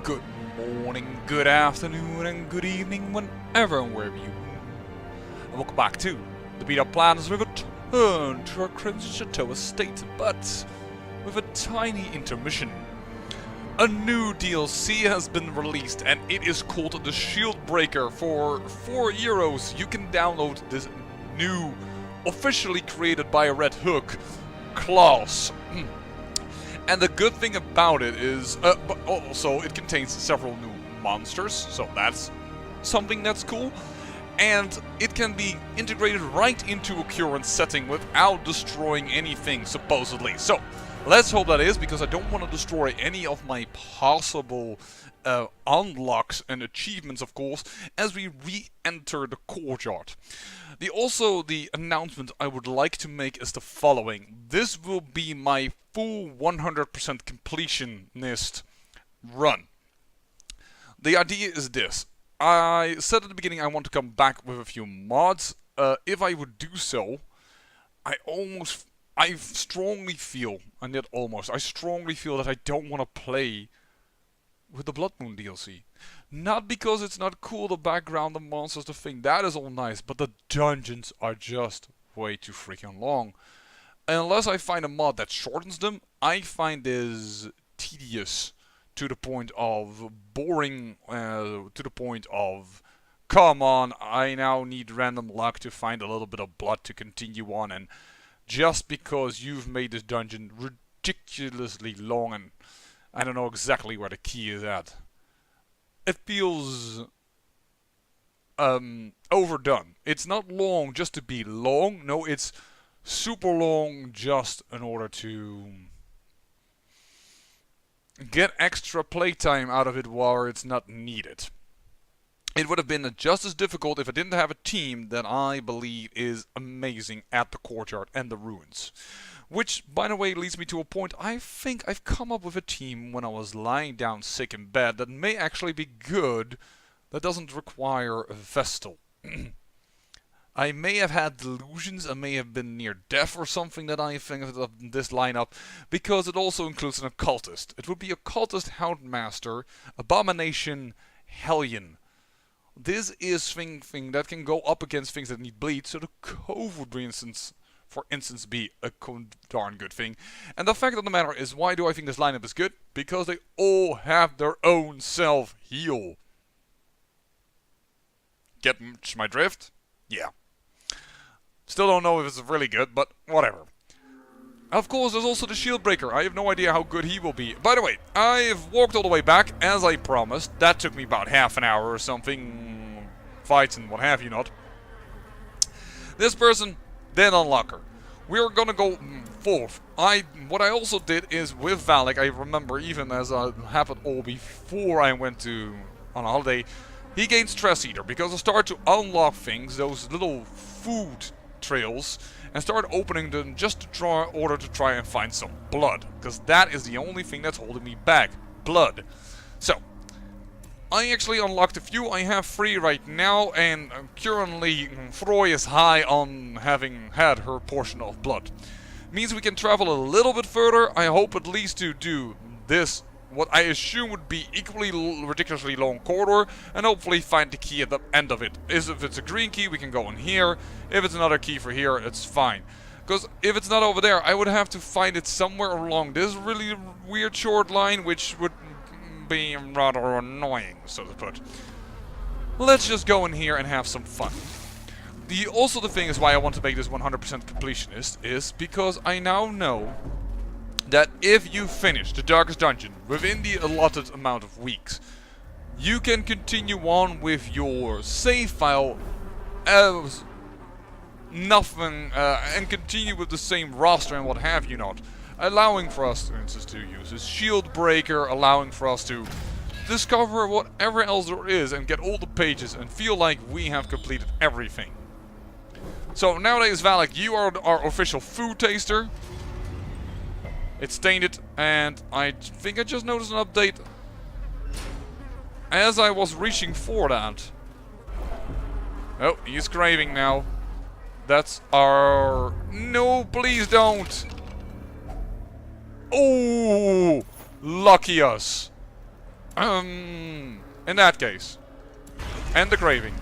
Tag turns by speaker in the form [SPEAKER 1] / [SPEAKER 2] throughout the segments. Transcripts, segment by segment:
[SPEAKER 1] Good morning, good afternoon, and good evening, whenever and wherever you are. And welcome back to the Beat Up Plan as we return to our Crimson Chateau estate, but with a tiny intermission. A new DLC has been released, and it is called the Shieldbreaker. For €4, you can download this new, officially created by Red Hook, class. And the good thing about it is, but also it contains several new monsters, so that's something that's cool. And it can be integrated right into a current setting without destroying anything, supposedly. So, let's hope that is, because I don't want to destroy any of my possible unlocks and achievements, of course, as we re-enter the courtyard. The announcement I would like to make is the following. This will be my full 100% completionist run. The idea is this. I said at the beginning I want to come back with a few mods. If I would do so, I strongly feel that I don't want to play with the Bloodmoon DLC. Not because it's not cool, the background, the monsters, the thing, that is all nice, but the dungeons are just way too freaking long. And unless I find a mod that shortens them, I find this tedious to the point of boring, to the point of, come on, I now need random luck to find a little bit of blood to continue on, and just because you've made this dungeon ridiculously long, and I don't know exactly where the key is at. It feels overdone. It's not long just to be long. No, it's super long just in order to get extra playtime out of it while it's not needed. It would have been just as difficult if I didn't have a team that I believe is amazing at the courtyard and the ruins. Which, by the way, leads me to a point. I think I've come up with a team when I was lying down sick in bed that may actually be good, that doesn't require a Vestal. I may have had delusions, I may have been near death or something that I think of this lineup, because it also includes an occultist. It would be occultist, houndmaster, abomination, hellion. This is thing that can go up against things that need bleed, so the cove would, for instance, be a darn good thing. And the fact of the matter is, why do I think this lineup is good? Because they all have their own self-heal. Get my drift? Yeah. Still don't know if it's really good, but whatever. Of course, there's also the Shieldbreaker. I have no idea how good he will be. By the way, I've walked all the way back, as I promised. That took me about half an hour or something. Fights and what have you not. This person, then unlock her. We're gonna go forth. What I also did is, with Valak, I remember, even as happened all before I went on a holiday, he gained Stress Eater, because I started to unlock things, those little food trails, and start opening them just in order to try and find some blood, because that is the only thing that's holding me back. Blood. So, I actually unlocked a few. I have 3 right now, and currently Froy is high on having had her portion of blood. Means we can travel a little bit further. I hope at least to do this, what I assume would be equally ridiculously long corridor, and hopefully find the key at the end of it. If it's a green key, we can go in here. If it's another key for here, it's fine. Because if it's not over there, I would have to find it somewhere along this really weird short line, which would be rather annoying, so to put. Let's just go in here and have some fun. Also the thing is why I want to make this 100% completionist is because I now know that if you finish the Darkest Dungeon within the allotted amount of weeks, you can continue on with your save file as nothing, and continue with the same roster and what have you not. Allowing for us, for instance, to use this Shieldbreaker, allowing for us to discover whatever else there is and get all the pages and feel like we have completed everything. So nowadays, Valak, you are our official food taster. It's tainted, and I think I just noticed an update as I was reaching for that. Oh, he's craving now. That's our... No, please don't! Oh, lucky us. In that case. And the craving.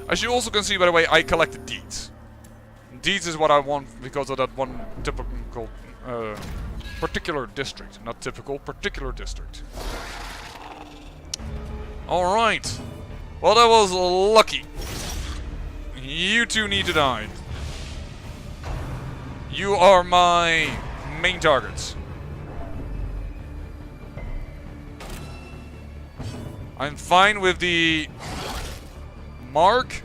[SPEAKER 1] As you also can see, by the way, I collected deeds. Deeds is what I want because of that one typical, particular district. Not typical, particular district. Alright. Well, that was lucky. You two need to die. You are my main targets. I'm fine with the mark.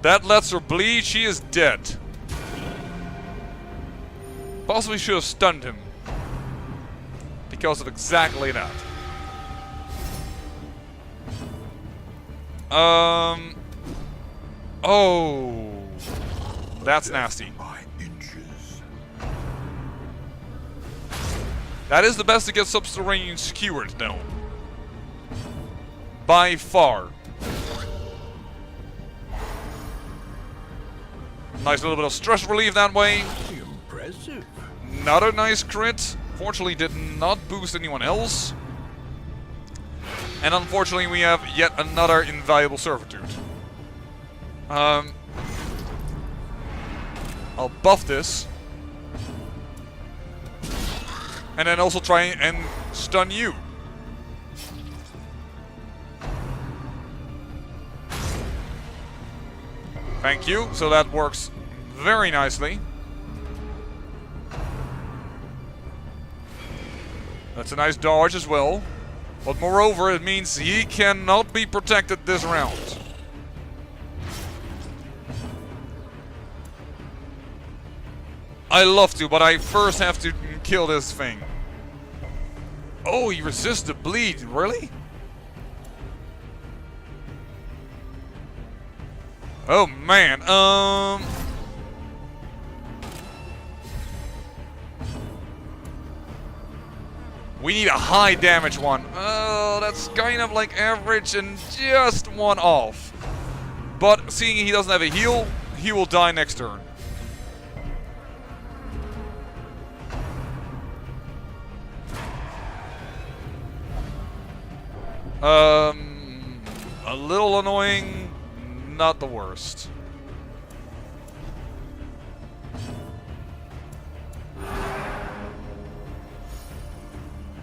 [SPEAKER 1] That lets her bleed. She is dead. Possibly should have stunned him. Because of exactly that. Oh. That's nasty. That is the best to get subterranean skewered, though. By far. Nice little bit of stress relief that way.
[SPEAKER 2] Impressive.
[SPEAKER 1] Another nice crit. Fortunately did not boost anyone else. And unfortunately we have yet another invaluable servitude. I'll buff this. And then also try and stun you. Thank you. So that works very nicely. That's a nice dodge as well. But moreover, it means he cannot be protected this round. I love to, but I first have to kill this thing. Oh, he resists the bleed. Really? Oh, man. We need a high damage one. Oh, that's kind of like average and just one off. But seeing he doesn't have a heal, he will die next turn. A little annoying, not the worst.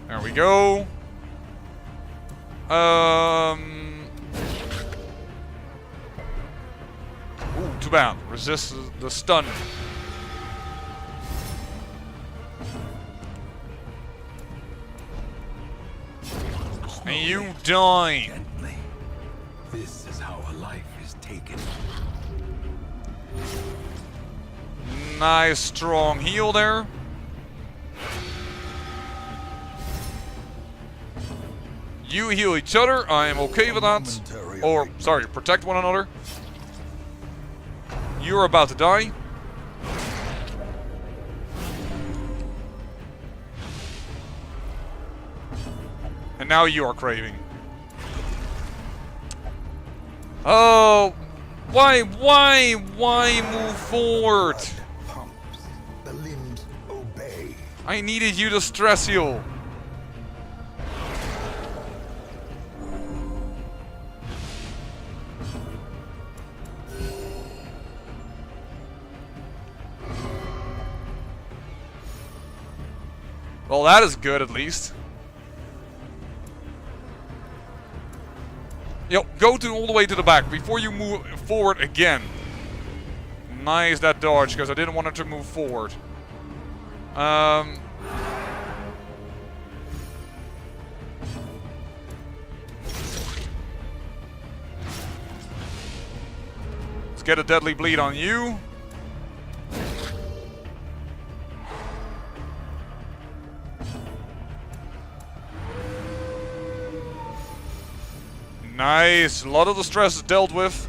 [SPEAKER 1] There we go. Ooh, too bad. Resist the stun. And you die.
[SPEAKER 2] Gently. This is how a life is taken.
[SPEAKER 1] Nice strong heal there. You heal each other. I am okay with that. Or, sorry, protect one another. You're about to die. And now you are craving. Oh, why move forward?
[SPEAKER 2] Pumps. The limbs obey.
[SPEAKER 1] I needed you to stress heal. Well, that is good at least. Yo, go all the way to the back before you move forward again. Nice that dodge, because I didn't want it to move forward. Let's get a deadly bleed on you. Nice. A lot of the stress is dealt with.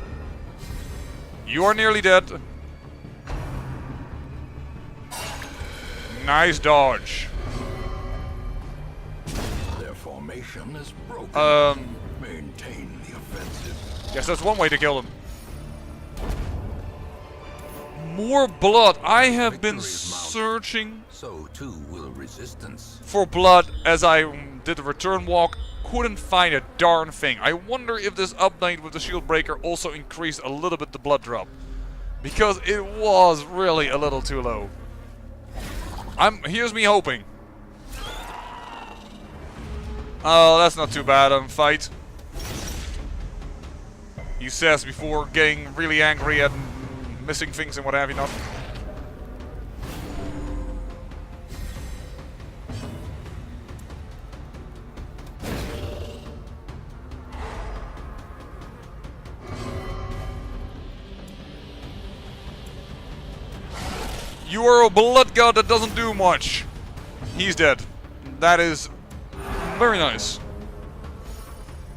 [SPEAKER 1] You are nearly dead. Nice dodge.
[SPEAKER 2] Their formation is broken. Maintain the offensive.
[SPEAKER 1] Guess that's one way to kill them. More blood. I have been searching
[SPEAKER 2] so too will resistance.
[SPEAKER 1] For blood, as I did the return walk, couldn't find a darn thing. I wonder if this update with the Shieldbreaker also increased a little bit the blood drop. Because it was really a little too low. Here's me hoping. Oh, that's not too bad on fight. He says before getting really angry and missing things and what have you not. You are a blood god that doesn't do much. He's dead. That is very nice.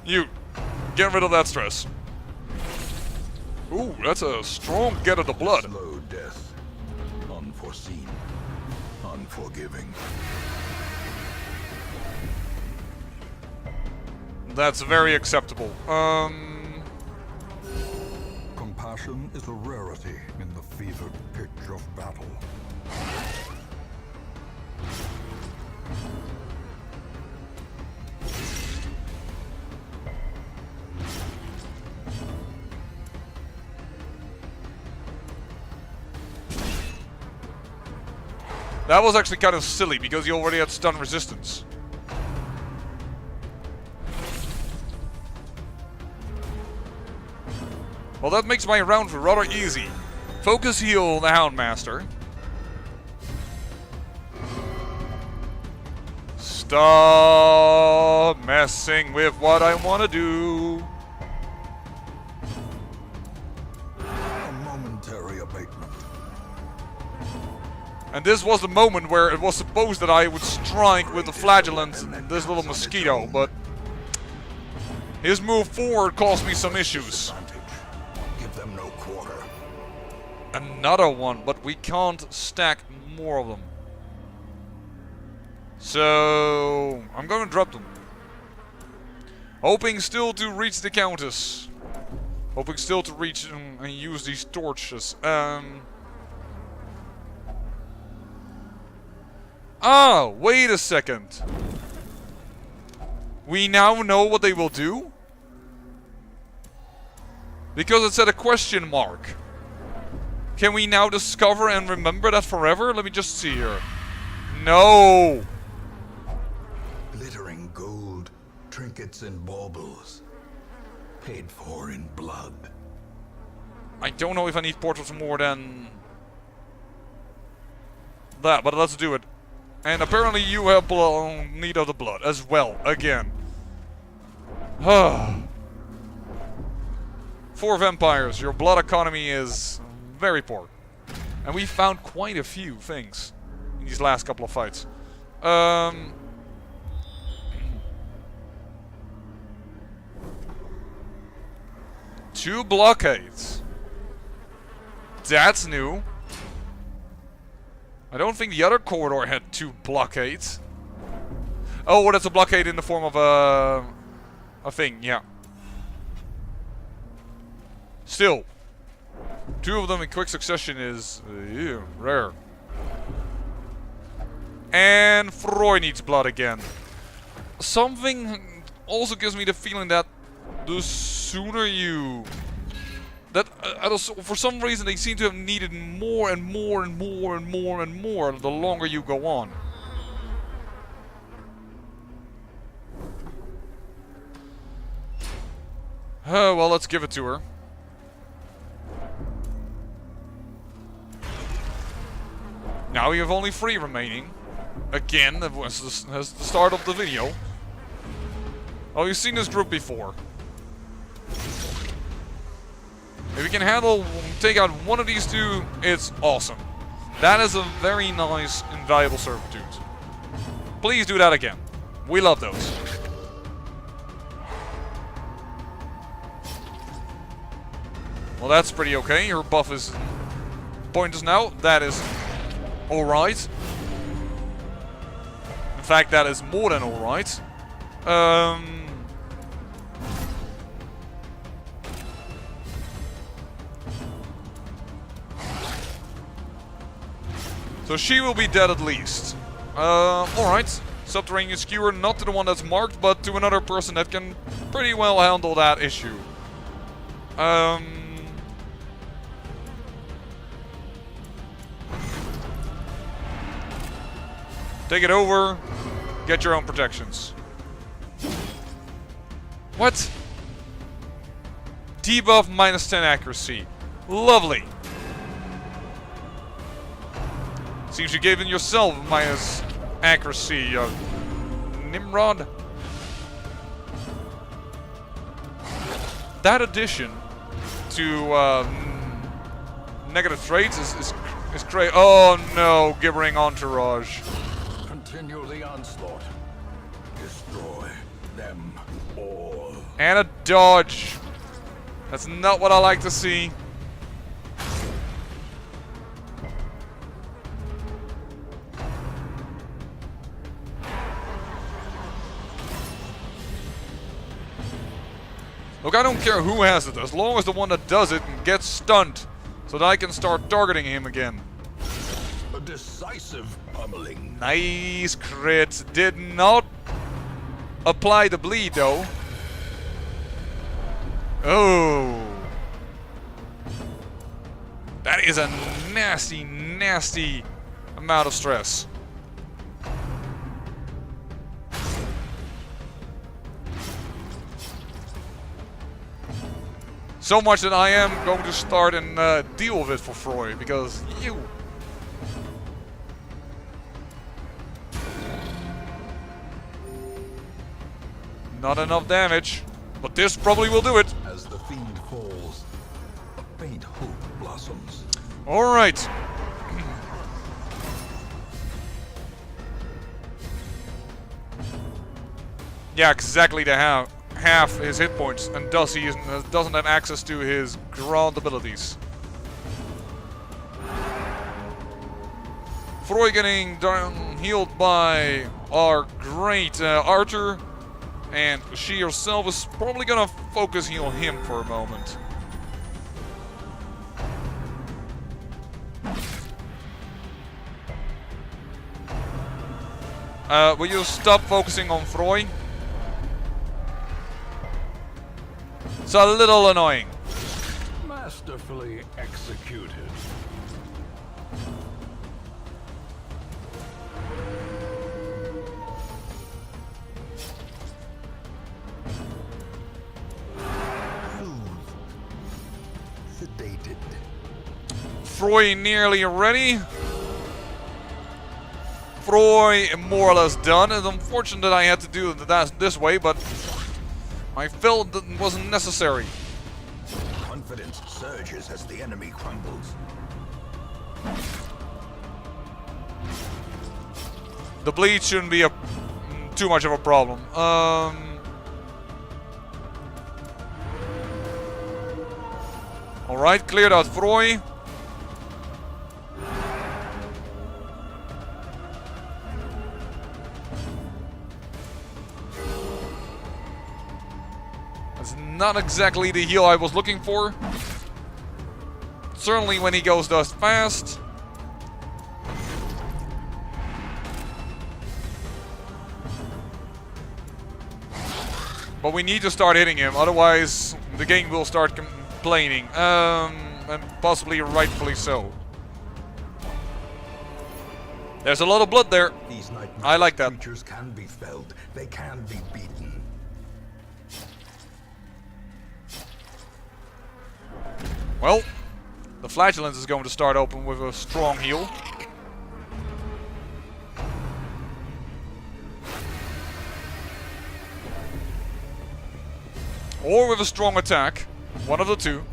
[SPEAKER 1] You, get rid of that stress. Ooh, that's a strong get of the blood.
[SPEAKER 2] Slow death. Unforeseen. Unforgiving.
[SPEAKER 1] That's very acceptable.
[SPEAKER 3] Compassion is a rarity in the fevered pitch of battle.
[SPEAKER 1] That was actually kind of silly because you already had stun resistance. Well, that makes my round rather easy. Focus heal the Houndmaster. Stop messing with what I want to do.
[SPEAKER 3] A momentary abatement.
[SPEAKER 1] And this was the moment where it was supposed that I would strike with the flagellant and this little mosquito, but his move forward caused me some issues.
[SPEAKER 3] Give them no quarter.
[SPEAKER 1] Another one, but we can't stack more of them. So I'm going to drop them. Hoping still to reach the Countess. Hoping still to reach and use these torches. Ah, wait a second. We now know what they will do? Because it said a question mark. Can we now discover and remember that forever? Let me just see here. No!
[SPEAKER 3] Glittering gold, trinkets and baubles. Paid for in blood.
[SPEAKER 1] I don't know if I need portraits more than that, but let's do it. And apparently you have need of the blood as well, again. 4 vampires, your blood economy is very poor. And we found quite a few things in these last couple of fights. 2 blockades. That's new. I don't think the other corridor had 2 blockades. Oh, well, that's a blockade in the form of a thing, yeah. Still, 2 of them in quick succession is rare. And Froy needs blood again. Something also gives me the feeling that the sooner you... That for some reason they seem to have needed more and more and more and more and more the longer you go on. Well, let's give it to her. Now we have only 3 remaining. Again, that was the start of the video. Oh, you've seen this group before. If we can take out one of these 2, it's awesome. That is a very nice, invaluable servitude. Please do that again. We love those. Well, that's pretty okay. Her buff is pointless now. That is alright. In fact, that is more than alright. So So she will be dead at least. Alright. Subterranean skewer, not to the one that's marked, but to another person that can pretty well handle that issue. Take it over. Get your own protections. What? Debuff minus 10 accuracy. Lovely. Seems you gave in yourself minus accuracy, Nimrod. That addition to negative traits is great. Oh no, gibbering entourage.
[SPEAKER 3] Continue the onslaught. Destroy them all.
[SPEAKER 1] And a dodge. That's not what I like to see. Look, I don't care who has it, as long as the one that does it gets stunned, so that I can start targeting him again.
[SPEAKER 3] A decisive pummeling.
[SPEAKER 1] Nice crit. Did not apply the bleed, though. Oh. That is a nasty, nasty amount of stress. So much that I am going to start and deal with it for Froy, because you. Not enough damage, but this probably will do it.
[SPEAKER 3] As the fiend falls, a faint hope blossoms.
[SPEAKER 1] Alright. Yeah, exactly the half his hit points, and thus he doesn't have access to his grand abilities. Froy getting healed by our great Archer, and she herself is probably gonna focus heal him for a moment. Will you stop focusing on Froy? It's a little annoying.
[SPEAKER 3] Masterfully executed. Sedated.
[SPEAKER 1] Froy nearly ready. Froy more or less done. It's unfortunate that I had to do that this way, but I felt that wasn't necessary.
[SPEAKER 3] Confidence surges as the enemy crumbles.
[SPEAKER 1] The bleed shouldn't be too much of a problem. Alright, cleared out Froy. That's not exactly the heal I was looking for. Certainly when he goes dust fast. But we need to start hitting him, otherwise the game will start complaining. And possibly rightfully so. There's a lot of blood there.
[SPEAKER 3] These
[SPEAKER 1] I like that.
[SPEAKER 3] creatures can be felled. They can be beaten.
[SPEAKER 1] Well, the Flatulence is going to start open with a strong heal. Or with a strong attack. One of the two.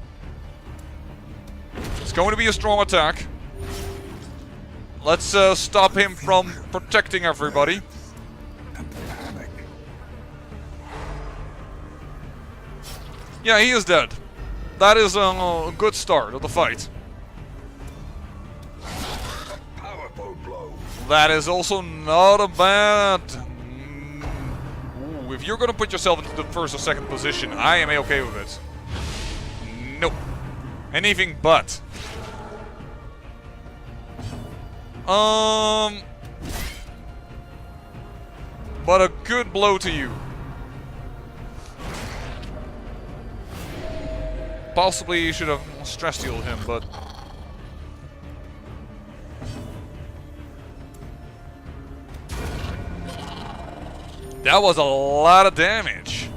[SPEAKER 1] It's going to be a strong attack. Let's stop him from protecting everybody. Yeah, he is dead. That is a good start of the fight.
[SPEAKER 3] Powerful blow.
[SPEAKER 1] That is also not a bad... Ooh, if you're gonna put yourself into the first or second position, I am okay with it. Nope. Anything but. But a good blow to you. Possibly you should have stress healed him, but... That was a lot of damage.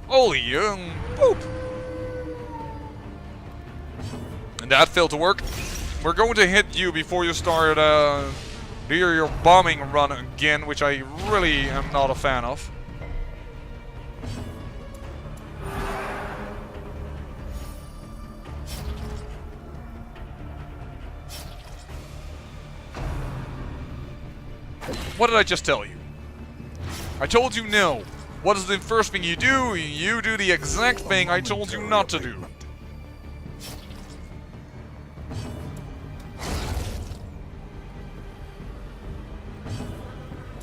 [SPEAKER 1] Holy boop. And that failed to work. We're going to hit you before you start do your bombing run again, which I really am not a fan of. What did I just tell you? I told you no. What is the first thing you do? You do the exact thing I told you not to do.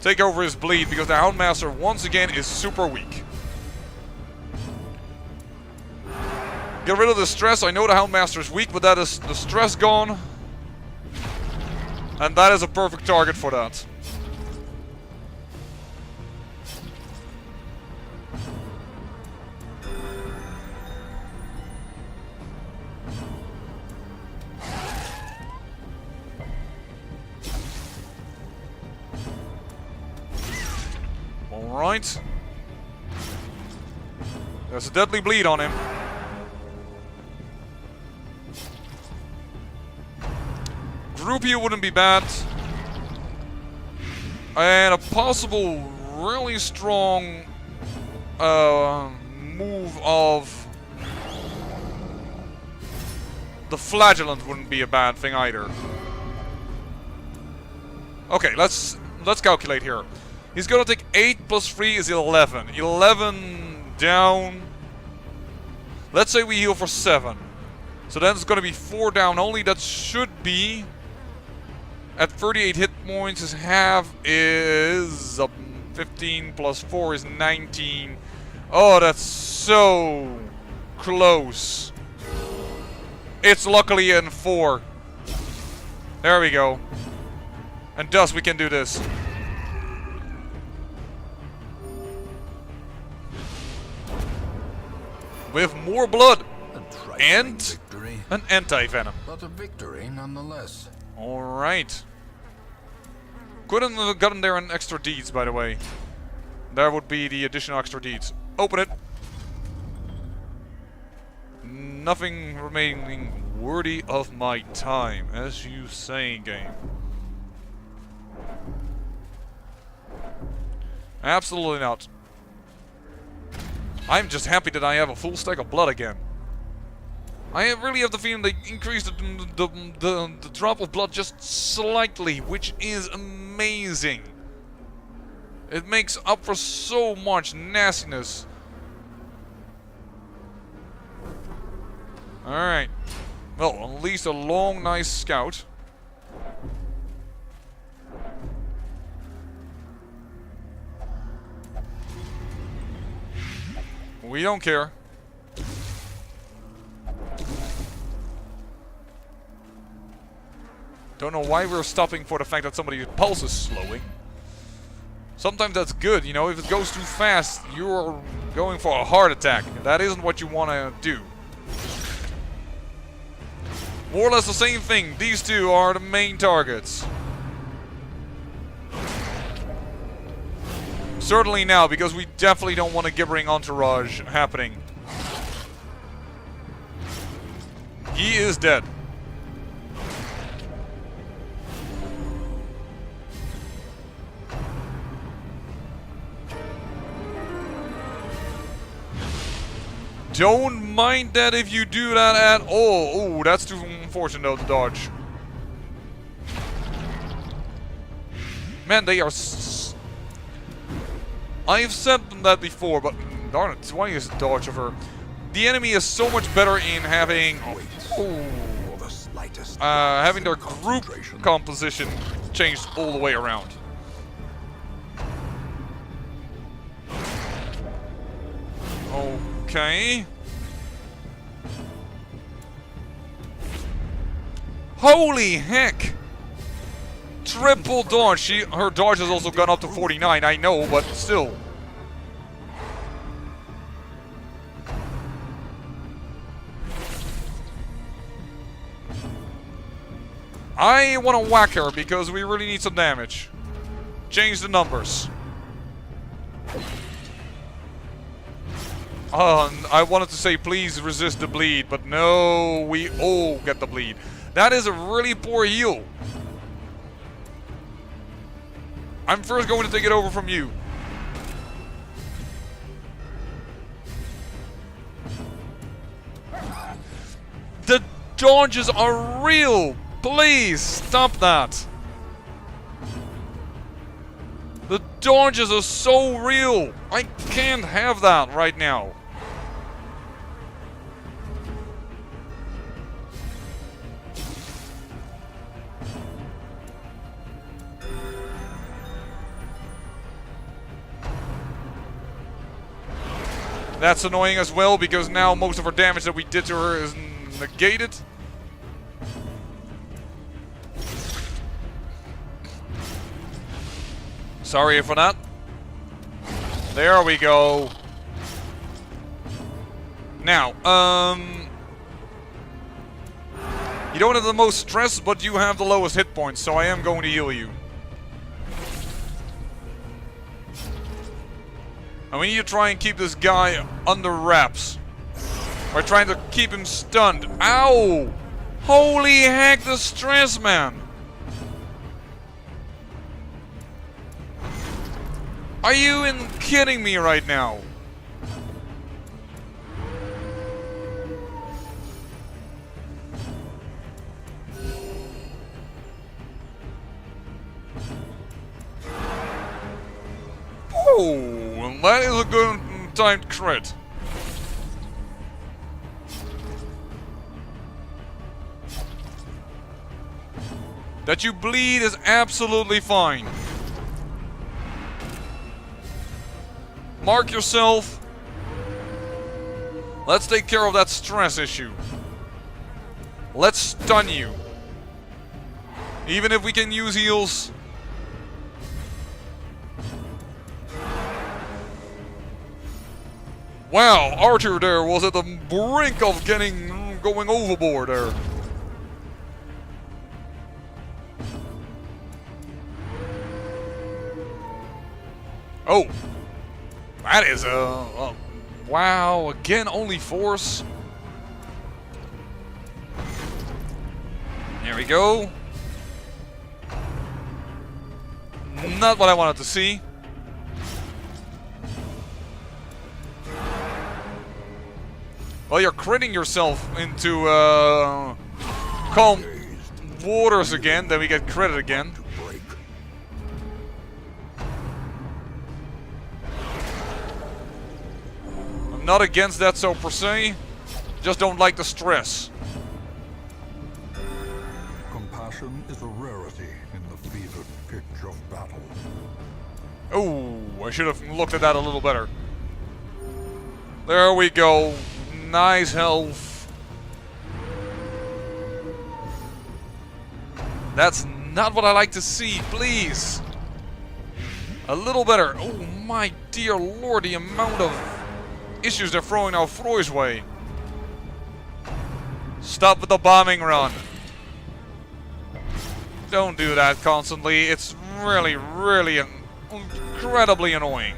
[SPEAKER 1] Take over his bleed, because the Houndmaster once again is super weak. Get rid of the stress. I know the Houndmaster is weak, but that is the stress gone. And that is a perfect target for that. Alright. There's a deadly bleed on him. Group heal wouldn't be bad. And a possible really strong move of the Flagellant wouldn't be a bad thing either. Okay, let's calculate here. He's gonna take 8 plus 3 is 11. 11 down. Let's say we heal for 7. So then it's gonna be 4 down only. That should be at 38 hit points. His half is 15 plus 4 is 19. Oh, that's so close. It's luckily in 4. There we go. And thus we can do this. With more blood and an anti-venom.
[SPEAKER 3] But a victory nonetheless.
[SPEAKER 1] Alright. Couldn't have gotten there an extra deeds, by the way. There would be the additional extra deeds. Open it. Nothing remaining worthy of my time, as you say, game. Absolutely not. I'm just happy that I have a full stack of blood again. I really have the feeling they increased the drop of blood just slightly, which is amazing. It makes up for so much nastiness. Alright. Well, at least a long, nice scout. We don't care. Don't know why we're stopping for the fact that somebody's pulse is slowing. Sometimes that's good, you know, if it goes too fast, you're going for a heart attack. That isn't what you want to do. More or less the same thing. These two are the main targets. Certainly now, because we definitely don't want a gibbering entourage happening. He is dead. Don't mind that if you do that at all. Oh, that's too unfortunate though to dodge. Man, they are... I've said that before, but darn it, why is dodge of her? The enemy is so much better in having... having their group composition changed all the way around. Okay. Holy heck! triple dodge. Her dodge has also gone up to 49, I know, but still. I want to whack her because we really need some damage. Change the numbers. I wanted to say please resist the bleed, but no, we all get the bleed. That is a really poor heal. I'm first going to take it over from you. The dodges are real. Please stop that. The dodges are so real. I can't have that right now. That's annoying as well because now most of our damage that we did to her is negated. Sorry for that. There we go. Now, you don't have the most stress, but you have the lowest hit points, so I am going to heal you. And we need to try and keep this guy under wraps. We're trying to keep him stunned. Ow! Holy heck, the stress, man! Are you kidding me right now? Oh, that is a good timed crit. That you bleed is absolutely fine. Mark yourself. Let's take care of that stress issue. Let's stun you. Even if we can use heals. Wow, Archer there was at the brink of going overboard there. Oh. That is wow, again only force. There we go. Not what I wanted to see. Well, you're critting yourself into calm waters again, then we get critted again. Not against that so per se, just don't like the stress.
[SPEAKER 3] Compassion is a rarity in the fevered pitch of battle.
[SPEAKER 1] Oh, I should have looked at that a little better. There we go. Nice health. That's not what I like to see, please. A little better. Oh my dear lord, the amount of issues they're throwing our Froy's way. Stop with the bombing run. Don't do that constantly. It's really, really incredibly annoying.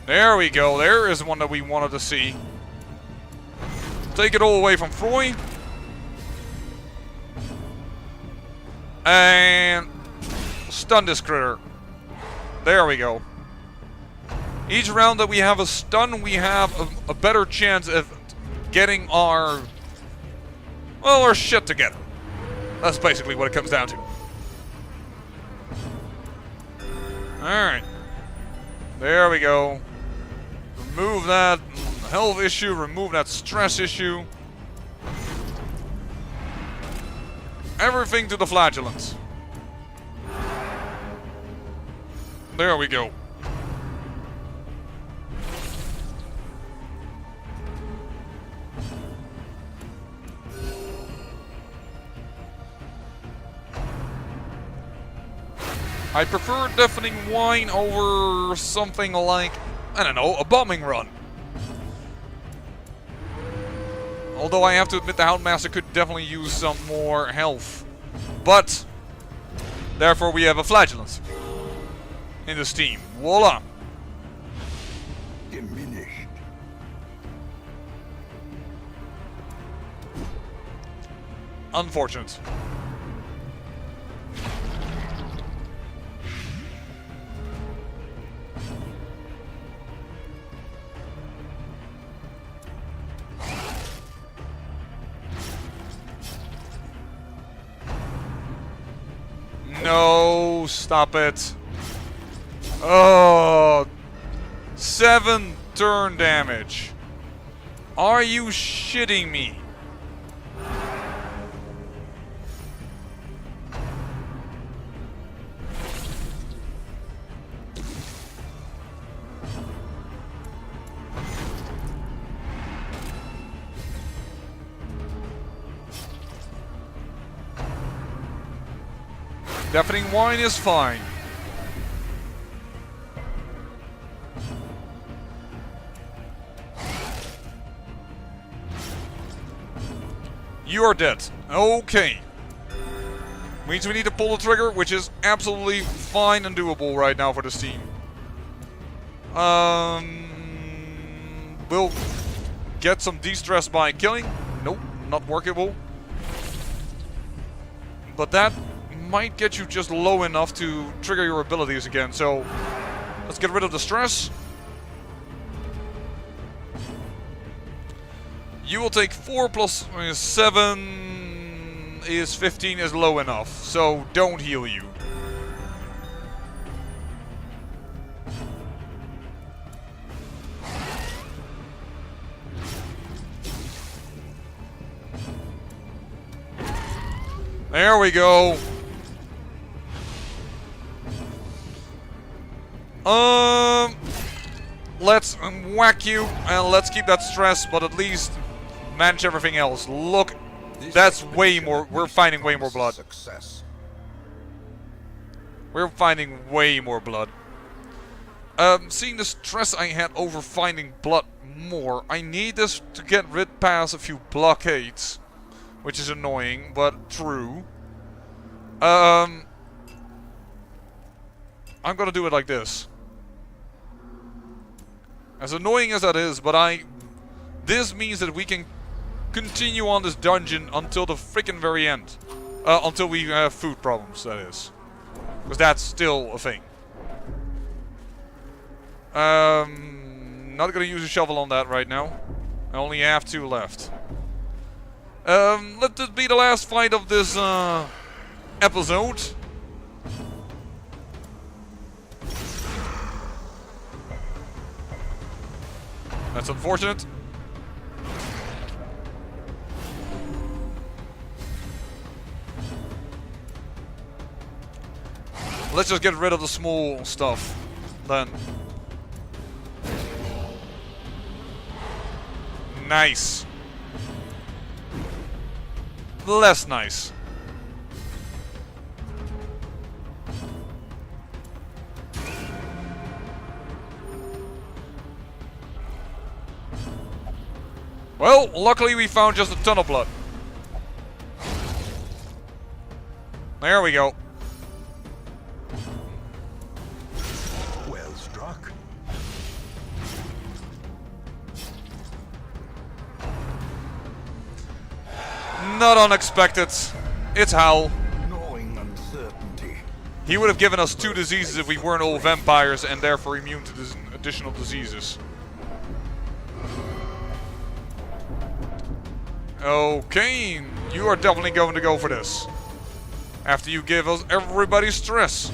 [SPEAKER 1] There we go. There is one that we wanted to see. Take it all away from Froy. And stun this critter. There we go. Each round that we have a stun, we have a better chance of getting our shit together. That's basically what it comes down to. Alright. There we go. Remove that health issue, remove that stress issue. Everything to the flagellants. There we go. I prefer deafening whine over something like, I don't know, a bombing run. Although I have to admit the Houndmaster could definitely use some more health. But, therefore we have a Flagellant in this team. Voila!
[SPEAKER 3] Diminished.
[SPEAKER 1] Unfortunate. No, stop it. Oh, 7 turn damage. Are you shitting me? Deafening whine is fine. You are dead. Okay. Means we need to pull the trigger, which is absolutely fine and doable right now for this team. We'll get some de-stress by killing. Nope, not workable. But that might get you just low enough to trigger your abilities again. So let's get rid of the stress. You will take 4 plus 7 is 15 is low enough. So don't heal you. There we go. Let's whack you and let's keep that stress, but at least manage everything else. Look, that's way more. We're finding way more blood.
[SPEAKER 3] Success.
[SPEAKER 1] We're finding way more blood. Seeing the stress I had over finding blood more, I need this to get rid past a few blockades, which is annoying, but true. I'm gonna do it like this. As annoying as that is, but this means that we can continue on this dungeon until the freaking very end. Until we have food problems, that is. Because that's still a thing. Not gonna use a shovel on that right now. I only have 2 left. Let this be the last fight of this episode. That's unfortunate. Let's just get rid of the small stuff then. Nice. Less nice. Well, luckily we found just a ton of blood. There we go.
[SPEAKER 3] Well struck.
[SPEAKER 1] Not unexpected. It's Hal.
[SPEAKER 3] Gnawing uncertainty.
[SPEAKER 1] He would have given us 2 diseases if we weren't all vampires and therefore immune to additional diseases. Okay, you are definitely going to go for this. After you give us everybody stress.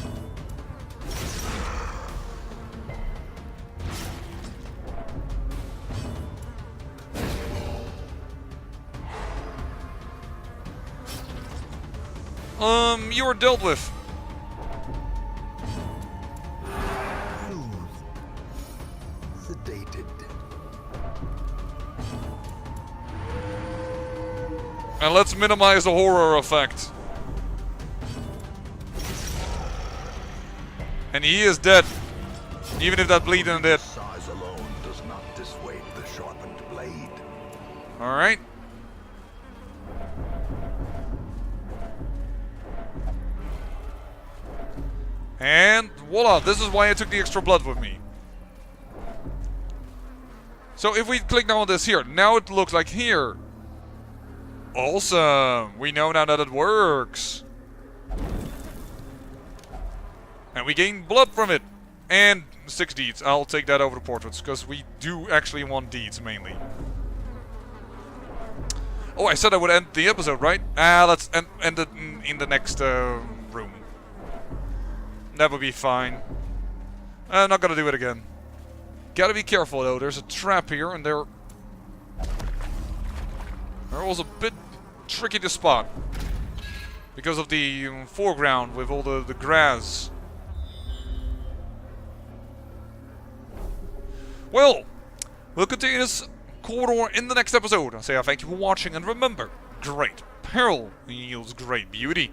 [SPEAKER 1] You are dealt with.
[SPEAKER 3] Soothed. Sedated.
[SPEAKER 1] And let's minimize the horror effect. And he is dead. Even if that bleeding did.
[SPEAKER 3] Size alone does not dissuade the sharpened blade.
[SPEAKER 1] Alright. And voila, this is why I took the extra blood with me. So if we click now on this here, now it looks like here. Awesome! We know now that it works. And we gain blood from it. And 6 deeds. I'll take that over the portraits, because we do actually want deeds mainly. Oh, I said I would end the episode, right? Let's end it in the next room. That would be fine. I'm not gonna do it again. Gotta be careful though, there's a trap here and they're also a bit tricky to spot. Because of the foreground with all the grass. Well, we'll continue this corridor in the next episode. I'll say thank you for watching and remember, great peril yields great beauty.